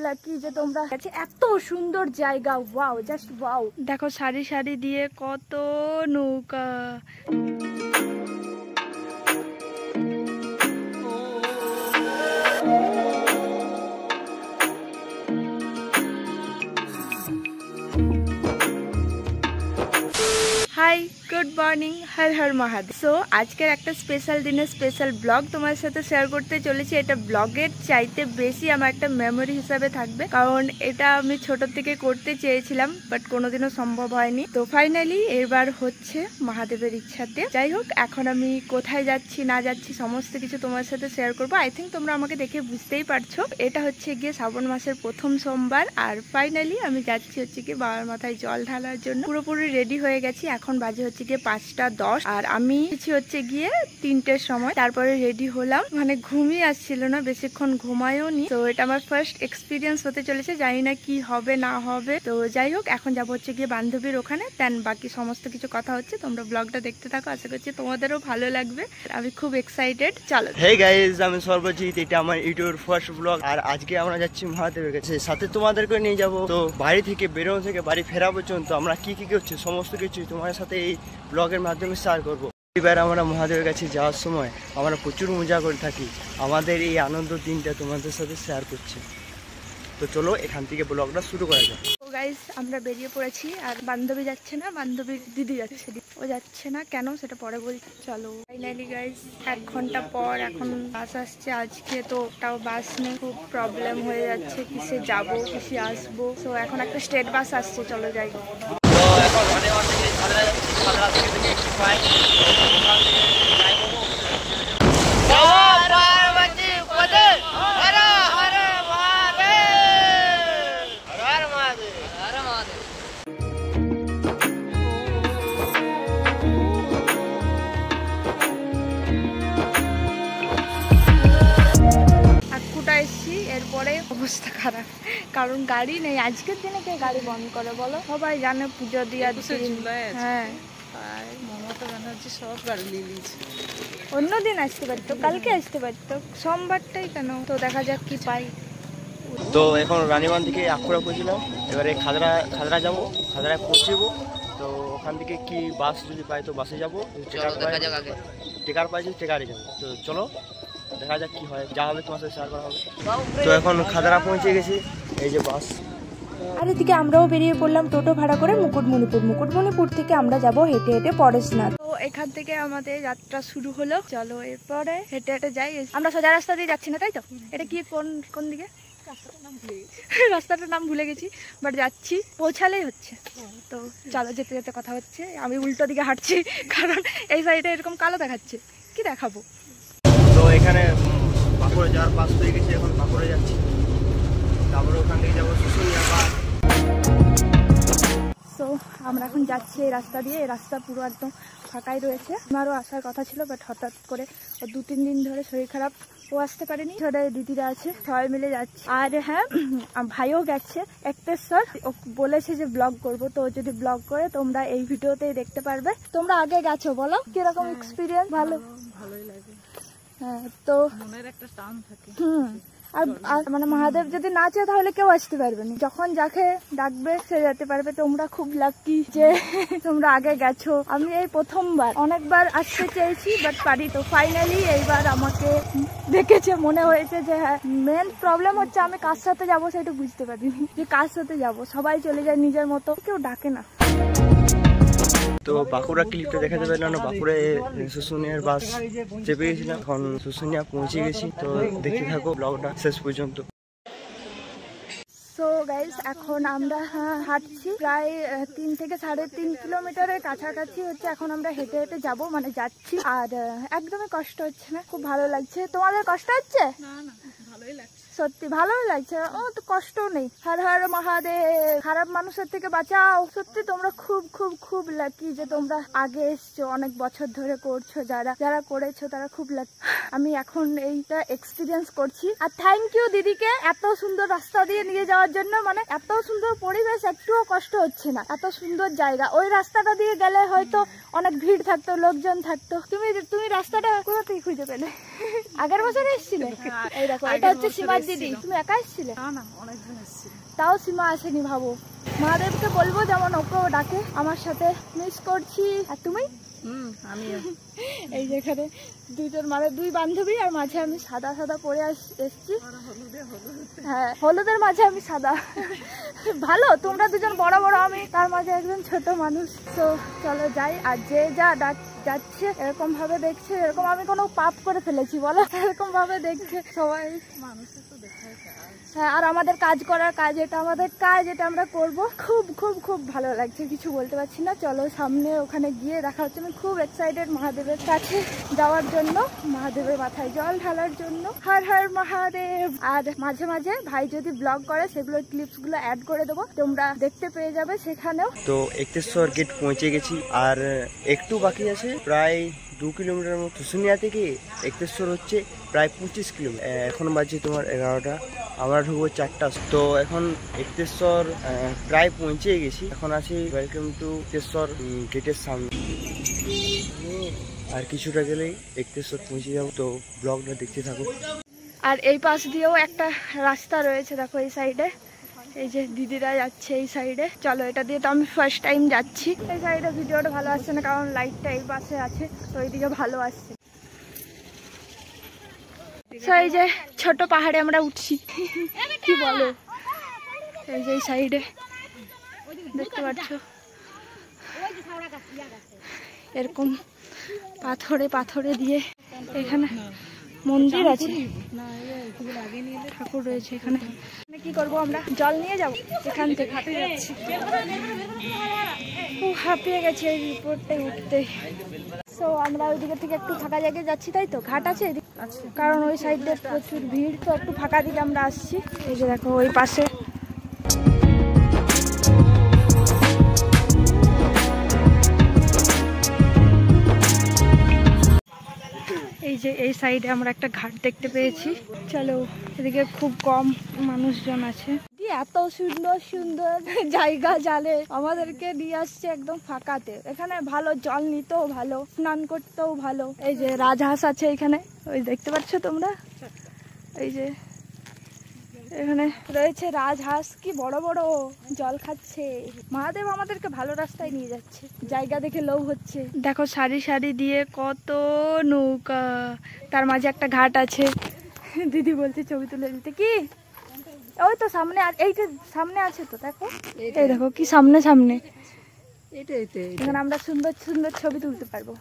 Lucky যে তোমরা এত সুন্দর জায়গা। Wow, just wow. দেখো সারি সারি দিয়ে কত নৌকা। হাই, গুড মর্নিং, হর হর মহাদেব। সো আজকের একটা স্পেশাল দিনের স্পেশাল ব্লগ তোমার সাথে শেয়ার করতে চলেছি। এটা ব্লগের চাইতে বেশি আমার একটা মেমোরি হিসাবে থাকবে, কারণ এটা আমি ছোট থেকে করতে চেয়েছিলাম বাট কোনোদিনও সম্ভব হয়নি। তো ফাইনালি এবার হচ্ছে মহাদেবের ইচ্ছাতে। যাই হোক, এখন আমি কোথায় যাচ্ছি না যাচ্ছি সমস্ত কিছু তোমার সাথে শেয়ার করবো। আই থিঙ্ক তোমরা আমাকে দেখে বুঝতেই পারছো, এটা হচ্ছে গিয়ে শ্রাবণ মাসের প্রথম সোমবার। আর ফাইনালি আমি যাচ্ছি হচ্ছে গিয়ে বাবার মাথায় জল ঢালার জন্য। পুরোপুরি রেডি হয়ে গেছি। এখন বাজে হচ্ছে গিয়ে 5:10 আর আমি হচ্ছে গিয়ে 3টের সময়। তারপরে রেডি হলাম, মানে ঘুমই আসছিল না, বেশিক্ষণ ঘুমায়ও নি। তো এটা আমার ফার্স্ট এক্সপিরিয়েন্স হতে চলেছে, জানি না কি হবে না হবে। তো যাই হোক, এখন যাবো হচ্ছে গিয়ে বান্ধবীর ওখানে, দেন বাকি সমস্ত কিছু কথা হচ্ছে। তোমরা ব্লগটা দেখতে থাকো, আশা করছি তোমাদেরও ভালো লাগবে। আমি খুব এক্সাইটেড। চলো। হে গাইস, আমি সর্বজিৎ, এটা আমার ইউটিউবের ফার্স্ট ব্লগ। আর আজকে আমরা যাচ্ছি মহাদেবের কাছে, সাথে তোমাদেরকে নিয়ে যাব। তো বাড়ি থেকে বেরোনো থেকে বাড়ি ফেরা পর্যন্ত আমরা কি কি করছি সমস্ত কিছু তোমার সাথে এই ব্লগের মাধ্যমে শেয়ার করবো। এবার আমরা মহাদেবের কাছে যাওয়ার সময় আমরা প্রচুর মজা করে থাকি। আমাদের এই আনন্দ দিনটা তোমাদের সাথে শেয়ার করছি। তো চলো এখান থেকে ব্লগটা শুরু করা যাক। গাইস, আমরা বেরিয়ে পড়েছি। আর বান্ধবী যাচ্ছে না, বান্ধবীর দিদি যাচ্ছে। ও যাচ্ছে না কেন সেটা পরে বলছি। চলো। ফাইনালি গাইস, 1 ঘন্টা পর এখন বাস আসছে আজকে। তো ওটাও বাস নেই, খুব প্রবলেম হয়ে যাচ্ছে কিসে যাব কিসে আসবো। তো এখন একটা স্টেট বাস আসছে, চলো যাই। এরপরে অবস্থা খারাপ, কারণ গাড়ি নেই। আজকের দিনে কে গাড়ি বন্ধ করে বলো? সবাই জানে পুজো দিয়ে। হ্যাঁ, মমতা ব্যানার্জি সব গাড়ি নিয়ে নিয়েছে। অন্যদিন আসতে পারতো, কালকে আসতে পারতো, সোমবারটাই কেন? তো দেখা যাক কি পাই। তো এখন রানীগঞ্জ থেকে আখড়া পৌঁছলাম। এবারে খাদরা যাবো, খাদরায় পৌঁছবো। তো ওখান থেকে কি বাস যদি পাই তো বাসে যাবো, টেকার পাইছি টেকারে যাবো। তো চলো দেখা যাক কি হয়, যা হবে তোমার সাথে শেয়ার করা হবে। তো এখন খাদরা পৌঁছে গেছি, এই যে বাস। আর এদিকে আমরাও বেরিয়ে পড়লাম টোটো ভাড়া করে মুকুটমণিপুর থেকে আমরা যাব হেঁটে হেঁটে পরেশনাথ। তো এখান থেকে আমাদের যাত্রা শুরু হলো। চলো এরপরে হেঁটে হেঁটে যাই। আমরা সোজা রাস্তা দিয়ে যাচ্ছি না, তাই তো? এটা কি কোন দিকে? রাস্তাটার নাম ভুলে গেছি, বাট যাচ্ছি, পৌঁছালেই হচ্ছে। তো চলো, যেতে যেতে কথা হচ্ছে। আমি উল্টো দিকে হাঁটছি, কারণ এই সাইডে এরকম কালো দেখাচ্ছে। কি দেখাবো? তো এখানে পাকুড়ে যাওয়ার পাস হয়ে গেছে, এখন পাকুড়ে যাচ্ছি। তারপরে ওখান থেকে যাবো শুশুনিয়া পার্ক। তো আমরা এখন যাচ্ছি এই রাস্তা দিয়ে। এই রাস্তা পুরো একদম ফাঁকাই রয়েছে। আমারও আসার কথা ছিল, বাট হঠাৎ করে 2-3 দিন ধরে শরীর খারাপ, ও আসতে পারেনি। ছোট দিদিরা আছে, সবাই মিলে যাচ্ছে। আর হ্যাঁ, ভাইও গেছে একটেশ্বর। ও বলেছে যে ব্লগ করবো, তো যদি ব্লগ করে তোমরা এই ভিডিওতেই দেখতে পারবে। তোমরা আগে গেছো, বলো কিরকম এক্সপিরিয়েন্স? ভালোই লাগে। হ্যাঁ, তো মনের একটা টান থাকে। আর মানে মহাদেব যদি না চায় তাহলে কেউ আসতে পারবে না। যখন যাকে ডাকবে সে যেতে পারবে। তোমরা খুব লাকি যে তোমরা আগে গেছো। আমি এই প্রথমবার, অনেকবার আসতে চেয়েছি বাট পারি। তো ফাইনালি এইবার আমাকে দেখেছে, মনে হয়েছে যে হ্যাঁ। মেন প্রবলেম হচ্ছে আমি কার সাথে যাবো সেটা বুঝতে পারিনি, যে কার সাথে যাবো। সবাই চলে যায় নিজের মতো, কেউ ডাকে না। তো বাঁকুড়া ক্লিপটা দেখাতে পারলাম না। বাঁকুড়ায় শুশুনিয়ার বাস চেপে গেছিলাম, এখন শুশুনিয়া পৌঁছে গেছি। তো দেখতে থাকো ব্লগটা শেষ পর্যন্ত। সো গাইস, এখন আমরা হাঁটছি প্রায় 3 থেকে 3.5 কিলোমিটারের কাছাকাছি হচ্ছে। এখন আমরা হেঁটে হেঁটে যাবো, মানে যাচ্ছি। আর একদমই কষ্ট হচ্ছে না, খুব ভালো লাগছে। তোমাদের কষ্ট হচ্ছে? না, ভালোই লাগছে, সত্যি ভালোই লাগছে। ও তো কষ্ট নেই। হর হর মহাদেব, খারাপ মানুষের থেকে বাঁচাও। সত্যি তোমরা খুব খুব খুব লাকি যে তোমরা আগে এসছো, অনেক বছর ধরে করছো। যারা করেছো তারা খুব লাকি। আমি এখন এইটা এক্সপিরিয়েন্স করছি। আর থ্যাংক ইউ দিদিকে এত সুন্দর রাস্তা দিয়ে নিয়ে যাওয়ার জন্য। মানে এত সুন্দর পরিবেশ, একটুও কষ্ট হচ্ছে না। এত সুন্দর জায়গা। ওই রাস্তাটা দিয়ে গেলে হয়তো অনেক ভিড় থাকতো, লোকজন থাকতো। তুমি রাস্তাটা কোথা থেকে খুঁজে পেলে? আগের বছর এসেছিলে? এই দেখো, এটা হচ্ছে শিবাজি দিদি তুমি একা এসেছিলে? না অনেকজন এসেছিল, তাও সীমা আসেনি। ভাবো, মহাদেবকে বলবো যেমন ওকেও ডাকে আমার সাথে। মিস করছি। আর তুমি? আমি এই যেখানে দুজন মানে দুই বান্ধবী, আর মাঝে আমি সাদা সাদা পরে এসছি। হ্যাঁ, হলুদের মাঝে আমি সাদা। ভালো, তোমরা দুজন বড় বড়, আমি তার মাঝে একজন ছোট মানুষ। তো চলো যাই। আর যে যা যাচ্ছে এরকম ভাবে দেখছে, এরকম আমি কোনো পাপ করে ফেলেছি বলো? এরকম ভাবে দেখছে সবাই। মানুষের তো দেখায়। হ্যাঁ, আর আমাদের কাজ করার কাজ, এটা আমাদের কাজ, এটা আমরা করব। খুব খুব খুব ভালো লাগছে, কিছু বলতে পারছি না। চলো সামনে ওখানে গিয়ে দেখা হচ্ছে। আমি খুব এক্সাইটেড মহাদেবের কাছে যাওয়ার জন্য, মহাদেবের মাথায় জল ঢালার জন্য। হর হর মহাদেব। আর মাঝে মাঝে ভাই যদি ব্লগ করে সেগুলো ক্লিপস গুলো অ্যাড করে দেবো, তোমরা দেখতে পেয়ে যাবে সেখানেও। তো এক্তেশ্বর গেট পৌঁছে গেছি, আর একটু বাকি আছে, প্রায় 2 কিলোমিটার মতো। শুশুনিয়া থেকে এক্তেশ্বর হচ্ছে প্রায় 25 কিলোমিটার। এখন বাজছে তোমার 11টা, আমরা ঢুকবো 4টা। তো এখন এক্তেশ্বর প্রায় পৌঁছে গেছি। এখন আছি ওয়েলকাম টু এক্তেশ্বর গেটের সামনে। আর কিছুটা গেলেই এক্তেশ্বর পৌঁছে যাবো। তো ব্লগটা দেখতে থাকো। আর এই পাশ দিয়েও একটা রাস্তা রয়েছে, দেখো এই সাইডে। এই যে দিদিরা যাচ্ছে এই সাইডে। চলো, এটা দিয়ে তো আমি ফার্স্ট টাইম যাচ্ছি। এই সাইডে ভিডিওটা ভালো আসছে না, কারণ লাইটটা এই পাশে আছে, তো এইদিকে ভালো আসছে। এই যে ছোট পাহাড়ে আমরা উঠছি, কি বলো? এই যে এই সাইডে দেখতে পাচ্ছ, এরকম পাথরে পাথরে দিয়ে এখানে মন্দির আছে, ঠাকুর রয়েছে এখানে। কি করবো আমরা? জল নিয়ে যাবো এখান থেকে। হাঁটে যাচ্ছি, খুব হাঁপিয়ে গেছে এই রিপোর্টে উঠতে। তো আমরা ওইদিকে থেকে একটু ফাঁকা জায়গায় যাচ্ছি, তাই তো? ঘাট আছে কারণ ওই সাইডে প্রচুর ভিড়, তো একটু ফাঁকা দিকে আমরা আসছি। এই যে দেখো ওই পাশে এই যে এই সাইডে আমরা একটা ঘাট দেখতে পেয়েছি। চলো, এদিকে খুব কম মানুষজন আছে। এত সুন্দর সুন্দর জায়গা জালে আমাদেরকে নিয়ে আসছে একদম ফাঁকাতে। এখানে ভালো জল নিতেও ভালো, স্নান করতেও ভালো। এই যে রাজহাঁস আছে এখানে, ওই দেখতে পাচ্ছ তোমরা? এই যে এখানে রয়েছে রাজহাঁস, কি বড় বড়, জল খাচ্ছে। মহাদেব আমাদেরকে ভালো রাস্তায় নিয়ে যাচ্ছে, জায়গা দেখে লোভ হচ্ছে। দেখো সারি সারি দিয়ে কত নৌকা, তার মাঝে একটা ঘাট আছে। দিদি বলছে ছবি তুলে দিতে। কি ওই তো সামনে, এইটা সামনে আছে তো, দেখো এই দেখো কি সামনে সামনে। এখানে আমরা সুন্দর সুন্দর ছবি তুলতে পারবো।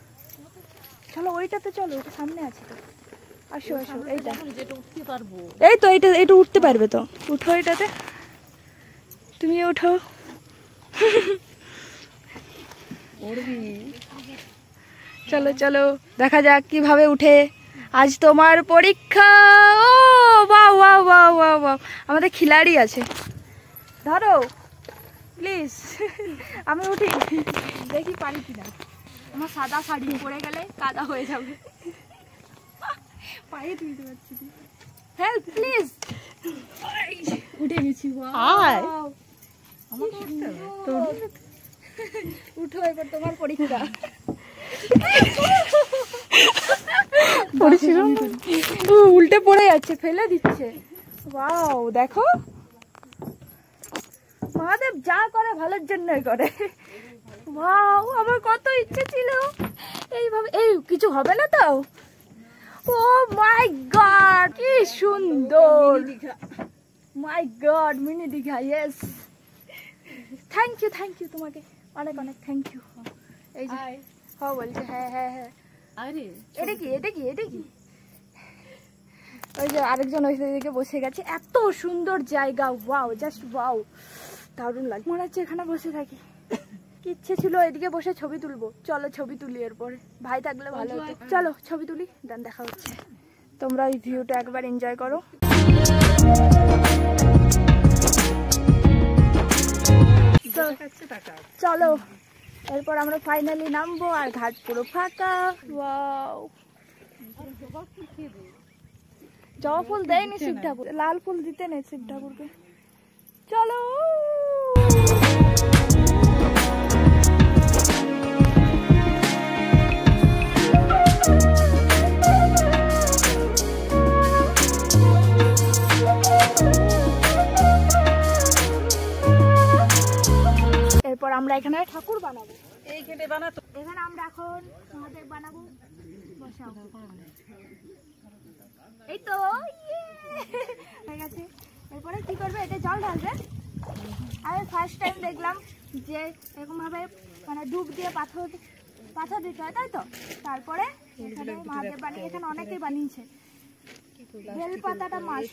চলো ওইটাতে, চলো ওটা সামনে আছে তো। আসো আসো, এইটা এই তো, এইটা উঠতে পারবে তো, উঠো এটাতে, তুমি উঠো। চলো চলো দেখা যাক কিভাবে উঠে। আজ তোমার পরীক্ষা। ও বাহ বাহ বাহ বাহ বাহ, আমাদের খিলাড়ি আছে। ধরো প্লিজ, আমি উঠি, দেখি পারি কিনা। আমার সাদা শাড়ি পরে গেলে কাদা হয়ে যাবে, পায়ে তুলতে পারছি। Help please. উঠে গেছি। উঠো, এবার তোমার পরীক্ষা। উল্টে পড়ে যাচ্ছে, ফেলে দিচ্ছে। ওয়াও, দেখো মহাদেব যা করে ভালোর জন্যই করে। ওয়াও, আমার কত ইচ্ছে ছিল এইভাবে। এই কিছু হবে না তো? ও মাই গড, কি সুন্দর। My god, mini Digha. Yes, thank you তোমাকে অনেক অনেক থ্যাংক ইউ। এই যে হ্যাঁ বলছে, হ্যাঁ হ্যাঁ হ্যাঁ। এটা কি এটা কি এটা কি? ওই যে আরেকজন ওই দিকে বসে গেছে। এত সুন্দর জায়গা, ওয়াও, জাস্ট ওয়াও, দারুণ লাগে। মনে হচ্ছে এখানে বসে থাকি। কি ইচ্ছে ছিল এদিকে বসে ছবি তুলবো। চলো ছবি তুলি, এরপরে ভাই থাকলে ভালো হতো। চলো ছবি তুলি, দেন দেখা হচ্ছে। তোমরা এই ভিউটা একবার এনজয় করো। চলো এরপর আমরা ফাইনালি নামবো, আর ঘাট পুরো ফাঁকা। ওয়াও, জবা ফুল দেয়নি শিব ঠাকুর, লাল ফুল দিতে নেই শিব ঠাকুরকে। চলো আমরা এখানে ঠাকুর বানাবো। এইখানে বানাতো, এখানে আমরা এখন মহাদেব বানাবো। বসাও, এই তো হয়ে গেছে। এরপরে কি করবে, এটা জল ঢালবে। আমি ফার্স্ট টাইম দেখলাম যে এরকম ভাবে মানে ডুব দিয়ে পাথর দিতে হয়, তাই তো? তারপরে এখানে মহাদেব বানিয়ে, এখানে অনেকেই বানিয়েছে। বেল পাতাটা মাছ।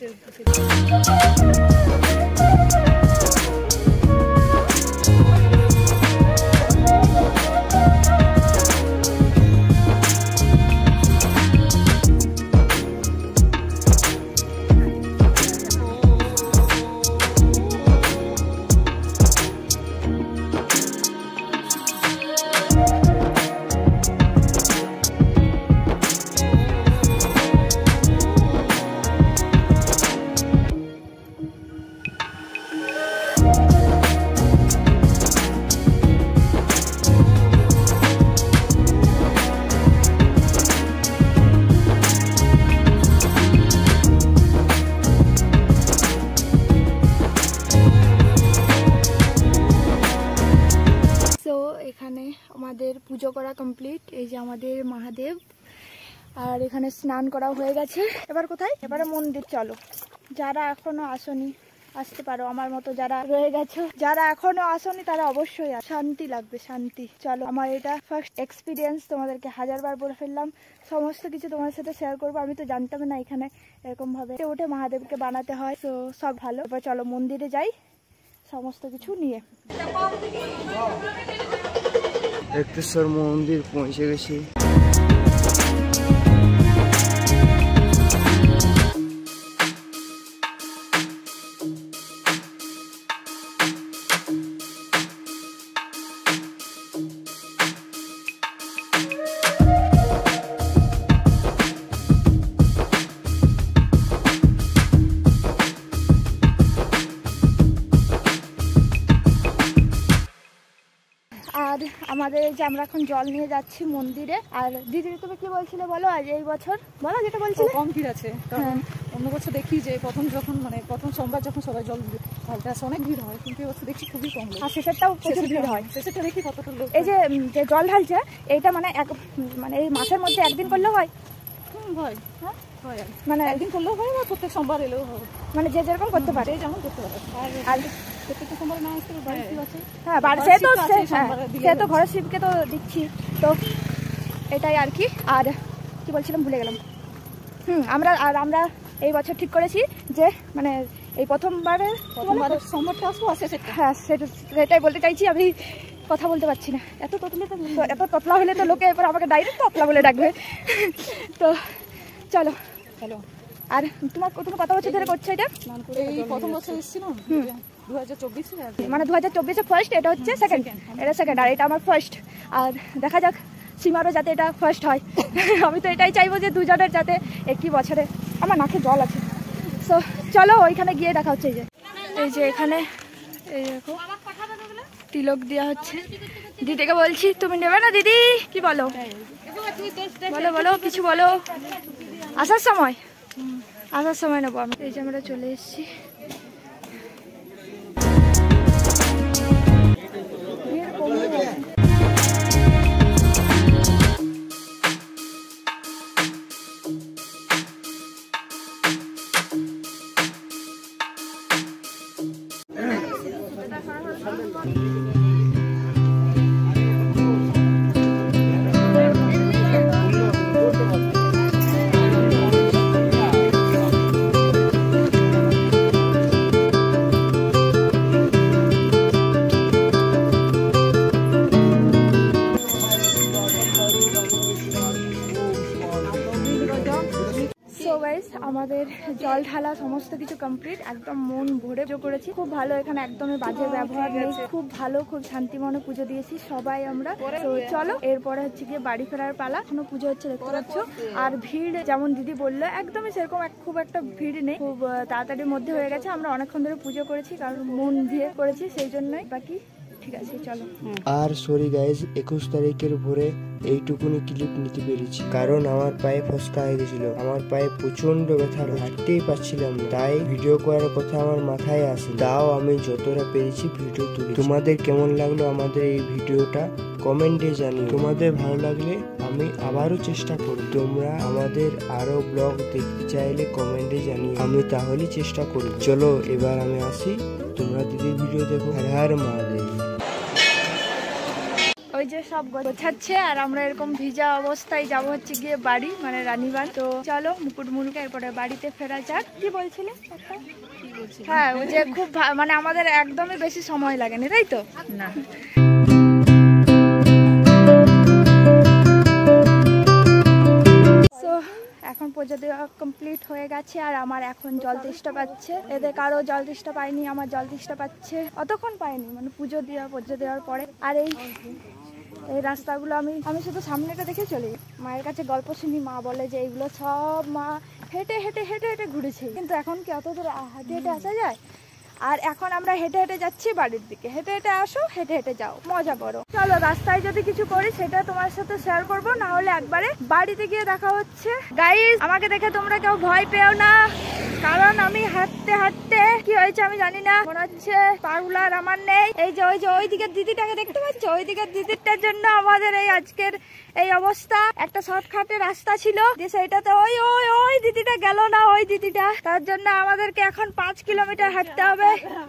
এখানে আমাদের পুজো করা কমপ্লিট। এই যে আমাদের মহাদেব, আর এখানে স্নান করা হয়ে গেছে। এবার কোথায়? এবারে মন্দির। চলো, যারা এখনো আসনি আসতে পারো, আমার মতো যারা রয়ে গেছো, যারা এখনো আসনি তারা অবশ্যই শান্তি লাগবে, শান্তি। চলো, আমার এটা ফার্স্ট এক্সপিরিয়েন্স, তোমাদেরকে হাজারবার বলে ফেললাম, সমস্ত কিছু তোমার সাথে শেয়ার করবো। আমি তো জানতাম না এখানে এরকম ভাবে উঠে মহাদেবকে বানাতে হয়। তো সব ভালো। এবার চলো মন্দিরে যাই সমস্ত কিছু নিয়ে। একটেশ্বর মন্দির পৌঁছে গেছি। আর আমাদের এই যে আমরা এখন জল নিয়ে যাচ্ছি মন্দিরে। আর দিদি, তুমি কি বলছিলে বলো? আজ এই বছর বলো, যেটা বলছিলে। কম ভিড় আছে, কারণ অন্য বছর দেখি যে প্রথম সোমবার যখন সবাই জল ঢালতে আসে অনেক ভিড় হয়, কিন্তু এবছর দেখছি খুবই কম। আর শেষেরটাও প্রচুর ভিড় হয়। শেষেরটা দেখি কতটা লোক। এই যে জল ঢালছে, এইটা মানে এই মাসের মধ্যে একদিন করলেও হয়। হয়, হ্যাঁ হয়, মানে একদিন করলেও হয় বা প্রত্যেক সোমবার এলেও হয়, মানে যে যেরকম করতে পারে, যেমন করতে পারে। আর প্রত্যেকটা সোমবার না আসতে বাড়ি শিব আছে। হ্যাঁ, সে তো ঘরের শিবকে তো দিচ্ছি, তো এটাই আর কি। আর কি বলছিলাম ভুলে গেলাম। আমরা এই বছর ঠিক করেছি যে মানে এই প্রথমবারে সোমবারটা আসবো, হ্যাঁ সেটাই বলতে চাইছি। আমি কথা বলতে পারছি না, এত ততলা হলে তো লোকে এরপর আমাকে ডাইরেক্ট ততলা বলে ডাকবে। তো চলো। আর তুমি কত বছর ধরে করছো এটা? এই প্রথম বছর এসেছিলাম 2024, মানে 2024 ফার্স্ট, এটা হচ্ছে সেকেন্ড। এটা সেকেন্ড, আর এটা আমার ফার্স্ট। আর দেখা যাক সীমারও যাতে এটা ফার্স্ট হয়। আমি তো এটাই চাইবো যে দুজনের যাতে একই বছরে। আমার নাকে জল আছে। সো চলো ওইখানে গিয়ে দেখা হচ্ছে। এই যে এখানে এই দেখো তিলক দেওয়া হচ্ছে। দিদিকে বলছি, তুমি নেবে না দিদি? কি বলো বলো কিছু বলো। আসার সময় নেবো আমি। এই যে আমরা চলে এসেছি। আমাদের জল ঢালা সমস্ত কিছু কমপ্লিট, একদম মন ভরে পুজো করেছি। খুব ভালো, এখানে একদমই বাজে ব্যবহার নেই। খুব ভালো, খুব শান্তি মনে পুজো দিয়েছি সবাই আমরা। তো চলো এরপরে হচ্ছে গিয়ে বাড়ি ফেরার পালা। এখনো পুজো হচ্ছে, দেখতে পাচ্ছ। আর ভিড় যেমন দিদি বললো একদমই সেরকম খুব একটা ভিড় নেই, খুব তাড়াতাড়ির মধ্যে হয়ে গেছে। আমরা অনেকক্ষণ ধরে পুজো করেছি, কারণ মন দিয়ে করেছি, সেই জন্যই। বাকি ঠিক আছে চলো। আর সরি গাইজ, 21 তারিখের ভোরে এইটুকুনি ক্লিপ নিতে পেরেছি, কারণ আমার পায়ে ফসকা হয়ে গেছিল। আমার পায়ে প্রচন্ড ব্যথা, হাঁটতেই পারছিলাম না, তাই ভিডিও করার কথা আমার মাথায় আসে। তাও আমি যতটা পেরেছি ভিডিও তুলি। তোমাদের কেমন লাগলো আমাদের এই ভিডিওটা কমেন্টে জানিও। তোমাদের ভালো লাগলে আমি আবারও চেষ্টা করব। তোমরা আমাদের আরো ব্লগ দেখতে চাইলে কমেন্টে জানিও, আমি তাহলে চেষ্টা করি। চলো এবার আমি আসি, তোমরা দিদির ভিডিও দেখো। হর হর মহাদেব। ওই যে সব গোছাচ্ছে আর আমরা এরকম ভিজা অবস্থায় যাবো হচ্ছে গিয়ে বাড়ি, মানে রানীবান। তো চলো মুকুটমণিকে এরপরে বাড়িতে ফেরা যাক। কি বলছিলে? হ্যাঁ, ওই যে খুব মানে আমাদের একদমই বেশি সময় লাগেনি, তাই তো? না। এখন পুজো দেওয়া কমপ্লিট হয়ে গেছে আর আমার এখন জল তেষ্টা পাচ্ছে। এদের কারো জল তেষ্টা পায়নি, আমার জল তেষ্টা পাচ্ছে। অতক্ষণ পাইনি, মানে পুজো দেওয়ার পরে। আর এই রাস্তাগুলো আমি শুধু সামনেটা দেখে চলি। মায়ের কাছে গল্প শুনি, মা বলে যে এইগুলো সব মা হেঁটে হেঁটে হেঁটে হেঁটে ঘুরেছে, কিন্তু এখন কি অত দূর হেঁটে হেঁটে আসা যায়? আর এখন আমরা হেঁটে হেঁটে যাচ্ছি বাড়ির দিকে। হেঁটে হেঁটে আসো, হেঁটে হেঁটে যাও, মজা করো। চলো রাস্তায় যদি কিছু করি সেটা তোমার সাথে শেয়ার করবো, না হলে একবারে বাড়িতে গিয়ে দেখা হচ্ছে। গাইস, আমাকে দেখে তোমরা কেউ ভয় পেও না, কারণ আমি হাঁটতে হাঁটতে কি হয়েছে আমি জানি না, মনে হচ্ছে পাগুলার আমার নেই। এই যে ওই দিকের দিদিটাকে দেখতে পাচ্ছ, ওই দিকের দিদিটার জন্য আমাদের এই আজকের এই অবস্থা। একটা শর্টকাটে রাস্তা ছিল যে সেইটাতে ওই দিদিটা গেল না, ওই দিদিটা। তার জন্য আমাদেরকে এখন 5 কিলোমিটার হাঁটতে হবে।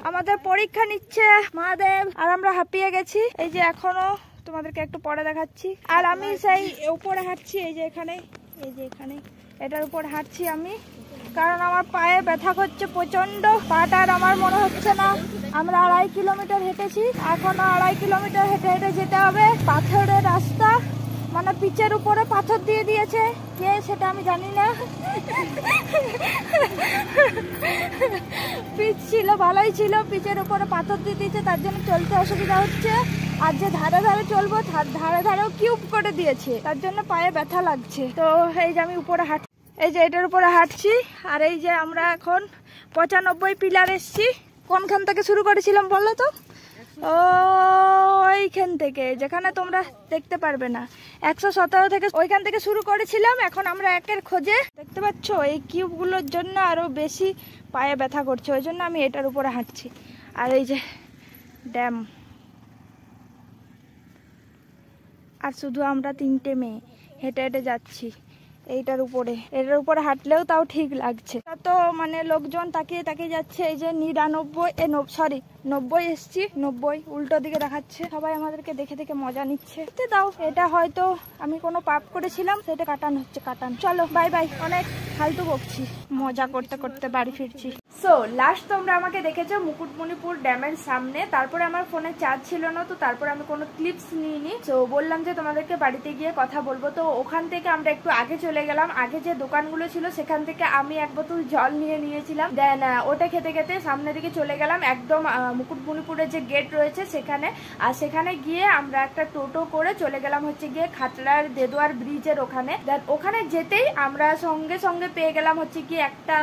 আমাদের পরীক্ষা নিচ্ছে মহাদেব আর আমরা হাঁপিয়ে গেছি। এই যে এখনো তোমাদেরকে একটু পরে দেখাচ্ছি। আর আমি সেই উপরে হাঁটছি, এই যে এখানে এটার উপর হাঁটছি আমি, কারণ আমার পায়ে ব্যথা করছে প্রচন্ড। পাটা আর আমার মনে হচ্ছে না। আমরা 2.5 কিলোমিটার হেঁটেছি, এখনো 2.5 কিলোমিটার হেঁটে হেঁটে যেতে হবে। পাথরের রাস্তা, মানে পিচের উপরে পাথর দিয়ে দিয়েছে, কে সেটা আমি জানি না। পিচ ছিল, ভালোই ছিল, পিচের উপরে পাথর দিয়ে দিয়েছে, তার জন্য চলতে অসুবিধা হচ্ছে। আর যে ধারে ধারে চলবো, ধারে ধারেও কিউব করে দিয়েছে, তার জন্য পায়ে ব্যথা লাগছে। তো এই যে আমি উপরে এই যে এটার উপরে হাঁটছি। আর এই যে আমরা এখন 95 পিলার এসছি। কোনখান থেকে শুরু করেছিলাম বলো তো? ওইখান থেকে, যেখানে তোমরা দেখতে পারবে না, 117 থেকে ওইখান থেকে শুরু করেছিলাম। এখন আমরা একের খোঁজে, দেখতে পাচ্ছ এই কিউবগুলোর জন্য আরো বেশি পায়ে ব্যথা করছে, ওই জন্য আমি এটার উপরে হাঁটছি। আর এই যে ড্যাম, আর শুধু আমরা 3টে মেয়ে হেঁটে হেঁটে যাচ্ছি এটার উপরে হাঁটলেও তাও ঠিক লাগছে। তো মানে লোকজন তাকিয়ে তাকিয়ে যাচ্ছে। এই যে 90 এসছি, 90 উল্টো দিকে দেখাচ্ছে। সবাই আমাদেরকে দেখে দেখে মজা নিচ্ছে। দাও, এটা হয়তো আমি কোনো পাপ করেছিলাম, সেটা কাটান হচ্ছে। চলো বাই বাই, অনেক ফালতু বকছি, মজা করতে করতে বাড়ি ফিরছি। সো লাস্ট তোমরা আমাকে দেখেছো মুকুটমণিপুর ড্যামের সামনে। তারপরে আমার ফোনে চার্জ ছিল না, তো তারপরে আমি কোনো ক্লিপস নিইনি। তো বললাম যে তোমাদেরকে বাড়িতে গিয়ে কথা বলবো। তো ওখান থেকে আমরা একটু আগে চলে গেলাম। আগে যে দোকানগুলো ছিল সেখান থেকে আমি 1 বোতল জল নিয়েছিলাম। দেন ওটা খেতে খেতে সামনের দিকে চলে গেলাম একদম মুকুটমণিপুরের যে গেট রয়েছে সেখানে। আর সেখানে গিয়ে আমরা একটা টোটো করে চলে গেলাম হচ্ছে গিয়ে খাতড়ার দেদুয়ার ব্রিজের ওখানে। দেন ওখানে যেতেই আমরা সঙ্গে সঙ্গে পেয়ে গেলাম হচ্ছে কি একটা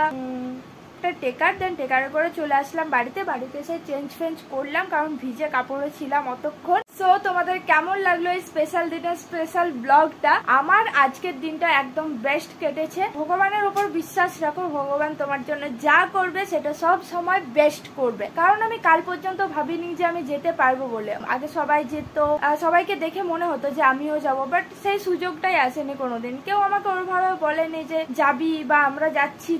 টেকার। দেন টেকারে করে চলে আসলাম বাড়িতে এসে চেঞ্জ করলাম, কারণ ভিজে কাপড়ে ছিলাম অতক্ষণ। সো তোমাদের কেমন লাগলো এই স্পেশাল দিনের স্পেশাল ব্লগটা? আমার আজকের দিনটা একদম বেস্ট কেটেছে। ভগবানের উপর বিশ্বাস রাখো, ভগবান তোমার জন্য যা করবে সেটা সব সময় বেস্ট করবে। কারণ আমি কাল পর্যন্ত ভাবিনি যে আমি যেতে পারবো বলে। আগে সবাই যেত, সবাইকে দেখে মনে হতো যে আমিও যাবো, বাট সেই সুযোগটাই আসেনি কোনোদিন। কেউ আমাকে ওইভাবে বলেনি যে যাবি বা আমরা যাচ্ছি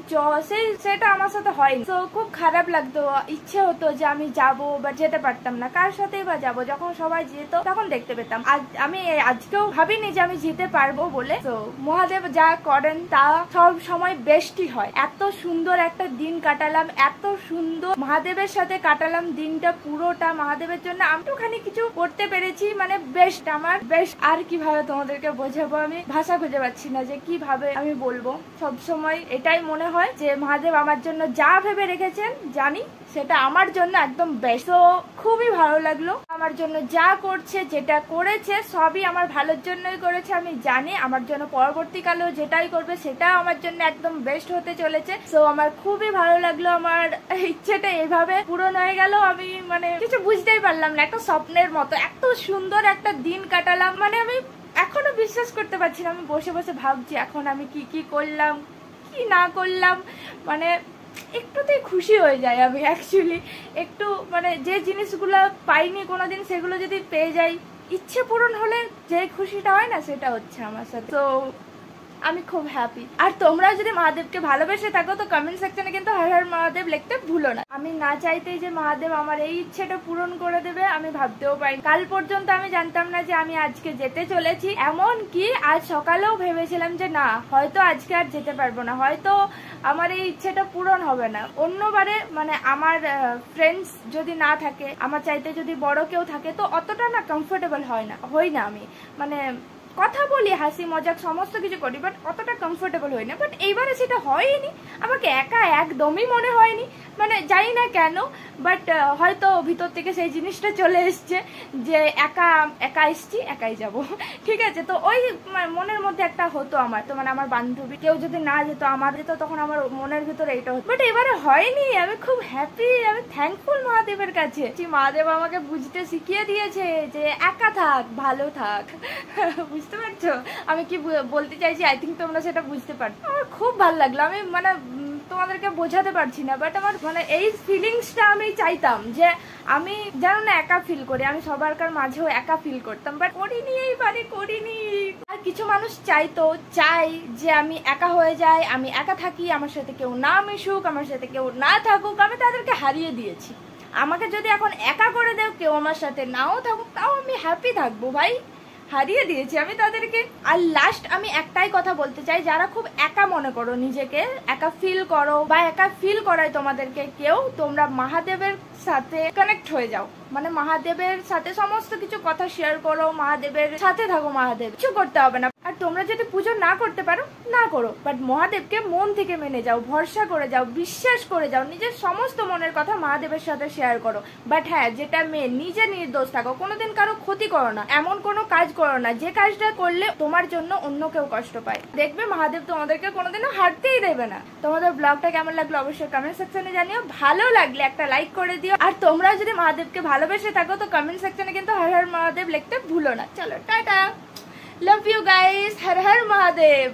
সেটা আমার সাথে হয়নি। তো খুব খারাপ লাগতো, ইচ্ছে হতো যে আমি যাবো বাট যেতে পারতাম না। কার সাথেই বা যাবো? যখন সবাই যেত তখন দেখতে পেতাম। আমি আজকেও ভাবিনি যে আমি যেতে পারবো বলে। তো মহাদেব যা করেন তা সব সময় বেস্টই হয়। এত সুন্দর একটা দিন কাটালাম, এত সুন্দর মহাদেবের সাথে কাটালাম দিনটা পুরোটা। মহাদেবের জন্য একটুখানি কিছু করতে পেরেছি, মানে বেস্ট, আমার বেস্ট। আর কিভাবে তোমাদেরকে বোঝাবো, আমি ভাষা খুঁজে পাচ্ছি না যে কিভাবে আমি বলবো। সব সময় এটাই মনে হয় যে মহাদেব আমার জন্য যা ভেবে রেখেছেন, জানি সেটা আমার জন্য একদম বেস্ট। তো খুবই ভালো লাগলো। আমার জন্য যা করছে, যেটা করেছে সবই আমার ভালোর জন্যই করেছে। আমি জানি আমার জন্য পরবর্তীকালেও যেটাই করবে সেটা আমার জন্য একদম বেস্ট হতে চলেছে। তো আমার খুবই ভালো লাগলো, আমার ইচ্ছেটা এভাবে পূরণ হয়ে গেল। আমি মানে কিছু বুঝতেই পারলাম না, একটা স্বপ্নের মতো এত সুন্দর একটা দিন কাটালাম। মানে আমি এখনো বিশ্বাস করতে পারছি না। আমি বসে বসে ভাবছি এখন আমি কি কি করলাম কি না করলাম, মানে একটুতেই খুশি হয়ে যায় আমি অ্যাকচুয়ালি। একটু মানে যে জিনিসগুলো পাইনি কোনোদিন সেগুলো যদি পেয়ে যাই, ইচ্ছে পূরণ হলে যে খুশিটা হয় না সেটা হচ্ছে আমার সাথে। তো আমি খুব হ্যাপি। আর তোমরা যদি মহাদেবকে ভালোবেসে থাকো তো কমেন্ট সেকশনে কিন্তু হর হর মহাদেব লিখতে ভুলো না। আমি না চাইতেই যে মহাদেব আমার এই ইচ্ছেটা পূরণ করে দেবে আমি ভাবতেও পারি। কাল পর্যন্ত আমি জানতাম না যে আমি আজকে যেতে চলেছি। এমন কি আজ সকালেও ভেবেছিলাম যে না, হয়তো আজকে আর যেতে পারবো না, হয়তো আমার এই ইচ্ছেটা পূরণ হবে না। অন্যবারে মানে আমার ফ্রেন্ডস যদি না থাকে, আমার চাইতে যদি বড় কেউ থাকে তো অতটা না কমফোর্টেবল হই না আমি। মানে কথা বলি, হাসি মজাক সমস্ত কিছু করি, বাট অতটা কমফোর্টেবল হই না। বাট এইবারে সেটা হয়নি, আমাকে একা একদমই মনে হয়নি। মানে জানি না কেন, বাট হয়তো ভিতর থেকে সেই জিনিসটা চলে এসছে যে একা একা এসছি, একাই যাব। ঠিক আছে, তো ওই মনের মধ্যে একটা হতো আমার। তো মানে আমার বান্ধবী কেউ যদি না যেত, আমার যেত, তখন আমার মনের ভিতরে এইটা হতো। বাট এবারে হয়নি, আমি খুব হ্যাপি, আমি থ্যাঙ্কফুল মহাদেবের কাছে। মহাদেব আমাকে বুঝতে শিখিয়ে দিয়েছে যে একা থাক, ভালো থাক। বুঝতে পারছো আমি কি বলতে চাইছি? আই থিঙ্ক তোমরা সেটা বুঝতে পারছো। আমার খুব ভালো লাগলো। আমি মানে তোমাদেরকে বোঝাতে পারছি না, বাট আমার মানে এই ফিলিংসটা আমি চাইতাম যে আমি জানো না একা ফিল করি। আমি সবারকার মাঝেও একা ফিল করতাম, বাট করিনি, এইবারে করিনি। আর কিছু মানুষ চাই যে আমি একা হয়ে যাই, আমি একা থাকি, আমার সাথে কেউ না মিশুক, আমার সাথে কেউ না থাকুক। আমি তাদেরকে হারিয়ে দিয়েছি। আমাকে যদি এখন একা করে দেও, কেউ আমার সাথে নাও থাকুক, তাও আমি হ্যাপি থাকবো ভাই। হারিয়ে দিয়েছি আমি তাদেরকে। আর লাস্ট আমি একটাই কথা বলতে চাই, যারা খুব একা মনে করো নিজেকে, একা ফিল করো বা একা ফিল করায় তোমাদেরকে কেউ, তোমরা মহাদেবের সাথে কানেক্ট হয়ে যাও। মানে মহাদেবের সাথে সমস্ত কিছু কথা শেয়ার করো, মহাদেবের সাথে থাকো, মহাদেব কিছু করতে হবে না। আর তোমরা যদি পুজো না করতে পারো না করো, বাট মহাদেবকে মন থেকে মেনে যাও, ভরসা করে যাও, বিশ্বাস করে যাও, নিজের সমস্ত মনের কথা মহাদেবের সাথে শেয়ার করো। বাট হ্যাঁ, যেটা মেয়ে, নিজে নির্দোষ থাকো, কোনোদিন কারো ক্ষতি করো না, এমন কোনো কাজ করো না যে কাজটা করলে তোমার জন্য অন্য কেউ কষ্ট পায়। দেখবে মহাদেব তোমাদেরকে কোনোদিনও হারতেই দেবে না। তোমাদের ব্লগটা কেমন লাগলো অবশ্যই কমেন্ট সেকশনে জানিও। ভালো লাগলে একটা লাইক করে দিও। আর তোমরা যদি মহাদেবকে ভালোবেসে থাকো তো কমেন্ট সেকশনে কিন্তু হর হর মহাদেব লিখতে ভুলো না। চলো tata, love you guys, Har Har Mahadev.